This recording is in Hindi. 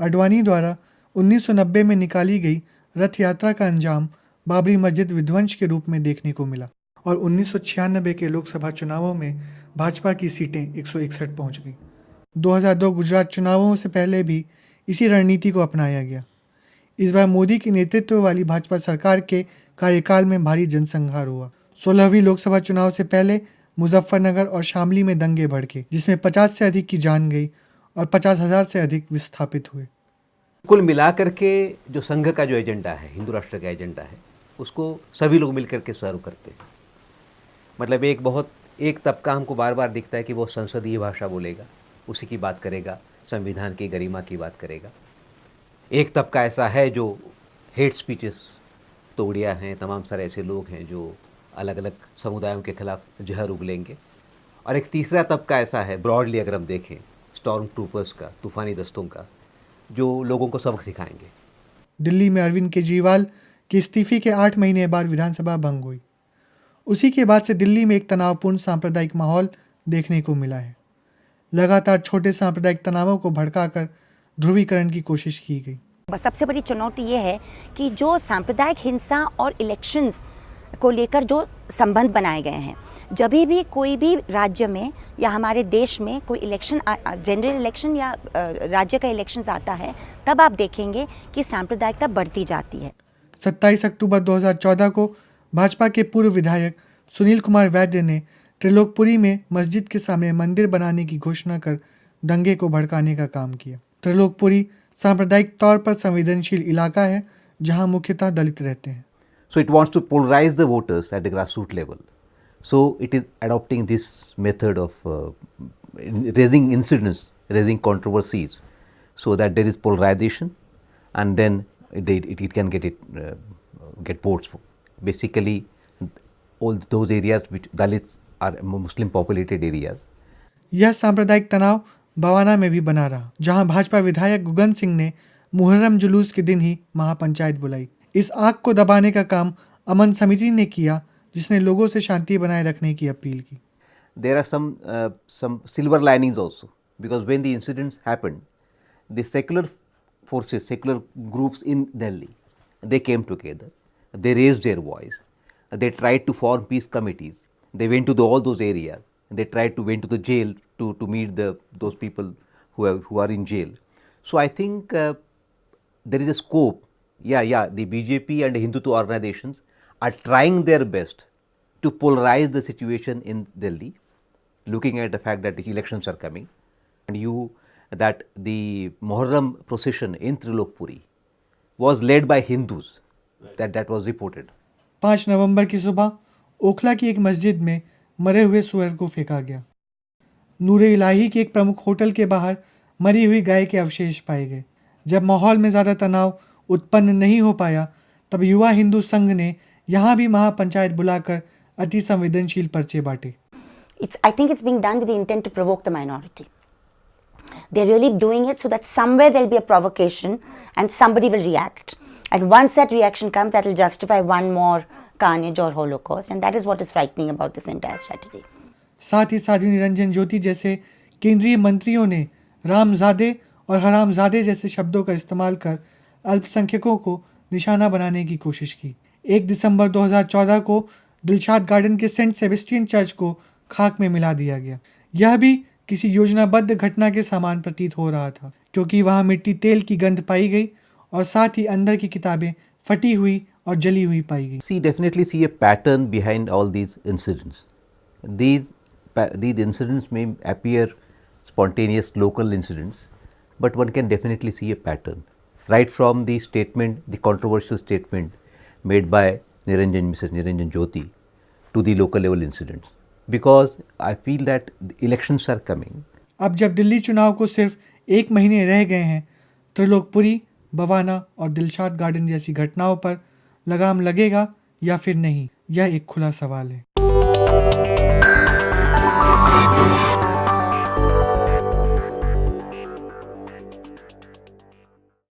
आडवाणी द्वारा 1990 में निकाली गई रथ यात्रा का अंजाम बाबरी मस्जिद विध्वंस के रूप में देखने को मिला और 1996 के लोकसभा चुनावों में भाजपा की सीटें 161 पहुंच गई। 2002 गुजरात चुनावों से पहले भी इसी रणनीति को अपनाया गया। इस बार मोदी के नेतृत्व वाली भाजपा सरकार के कार्यकाल में भारी जनसंहार हुआ। 16वीं लोकसभा चुनाव से पहले मुजफ्फरनगर और शामली में दंगे भड़के, जिसमें 50 से अधिक की जान गई और 50,000 से अधिक विस्थापित हुए। कुल मिलाकर के जो संघ का जो एजेंडा है, हिंदू राष्ट्र का एजेंडा है, उसको सभी लोग मिलकर के सर्व करते हैं। मतलब एक तबका हमको बार बार दिखता है कि वो संसदीय भाषा बोलेगा, उसी की बात करेगा, संविधान की गरिमा की बात करेगा। एक तबका ऐसा है जो हेट स्पीचेस तोड़िया हैं, तमाम सारे ऐसे लोग हैं जो अलग अलग समुदायों के खिलाफ जहर उगलेंगे। और एक तीसरा तबका ऐसा है, ब्रॉडली अगर हम देखें, स्टॉर्म ट्रूपर्स का, तूफानी दस्तों का, जो लोगों को सबक सिखाएंगे। दिल्ली में अरविंद केजरीवाल के इस्तीफे के 8 महीने बाद विधानसभा भंग हुई। उसी के बाद से दिल्ली में एक तनावपूर्ण सांप्रदायिक माहौल देखने को मिला है। लगातार छोटे सांप्रदायिक तनावों को भड़काकर ध्रुवीकरण की कोशिश की गई। सबसे बड़ी चुनौती ये है कि जो सांप्रदायिक हिंसा और इलेक्शंस को लेकर जो संबंध बनाए गए हैं, जब भी कोई भी राज्य में या हमारे देश में कोई इलेक्शन, जनरल इलेक्शन या राज्य का इलेक्शंस आता है, तब आप देखेंगे कि सांप्रदायिकता बढ़ती जाती है। 27 अक्टूबर 2014 को भाजपा के पूर्व विधायक सुनील कुमार वैद्य ने त्रिलोकपुरी में मस्जिद के सामने मंदिर बनाने की घोषणा कर दंगे को भड़काने का काम किया। त्रिलोकपुरी सांप्रदायिक तौर पर संवेदनशील इलाका है जहां मुख्यतः दलित रहते हैं। So it wants to polarize the voters at the grassroots level. So it is adopting this method of raising incidents, raising controversies, so that there is polarization, and then it can get votes. Basically, all those areas which Dalits are Muslim populated areas. यह सांप्रदायिक तनाव बवाना में भी बना रहा, जहां भाजपा विधायक गुगन सिंह ने मुहर्रम जुलूस के दिन ही महापंचायत बुलाई। इस आग को दबाने का काम अमन समिति ने किया, जिसने लोगों से शांति बनाए रखने की अपील की। There are some silver linings also, because when the incidents happened, the secular forces, secular groups in Delhi, they came together, they raised their voice, they tried to form peace committees, they went to all those areas, they went to the jail to meet those people who are in jail. So I think there is a scope. Yeah, the BJP and Hindutva organizations are trying their best to polarize the situation in Delhi, looking at the fact that the elections are coming, and that the Muharram procession in Trilokpuri was led by Hindus, that was reported. 5 नवंबर की सुबह ओखला की एक मस्जिद में मरे हुए सुअर को फेंका गया। नूरे इलाही के एक प्रमुख होटल के बाहर मरी हुई गाय के अवशेष पाए गए। जब माहौल में ज़्यादा तनाव उत्पन्न नहीं हो पाया, तब युवा हिंदू संघ ने यहाँ भी महापंचायत बुलाकर अति संवेदनशील पर्चे बांटे। I think it's being done with the intent to provoke the minority. They're really doing it so that somewhere there'll be a provocation and somebody will react. And once that reaction comes, that will justify one more carnage or holocaust. And that is what is frightening about this entire strategy. साथ ही साध्वी निरंजन ज्योति जैसे केंद्रीय मंत्रियों ने रामजादे और हरामजादे जैसे शब्दों का इस्तेमाल कर अल्पसंख्यकों को निशाना बनाने की कोशिश की। 1 दिसंबर 2014 को दिलशाद गार्डन के सेंट सेबेस्टियन चर्च को खाक में मिला दिया गया। यह भी किसी योजनाबद्ध घटना के समान प्रतीत हो रहा था, क्योंकि वहां मिट्टी तेल की गंध पाई गई और साथ ही अंदर की किताबें फटी हुई और जली हुई पाई गई। Definitely see a pattern behind all these incidents. These incidents may appear spontaneous local incidents, but one can definitely see a pattern. Right from the statement, the controversial statement made by Mrs. Niranjan Jyoti, to the local level incidents. Because I feel that the elections are coming. अब जब दिल्ली चुनाव को सिर्फ 1 महीने रह गए हैं, त्रिलोकपुरी, बवाना और दिलशाद गार्डन जैसी घटनाओं पर लगाम लगेगा या फिर नहीं, यह एक खुला सवाल है।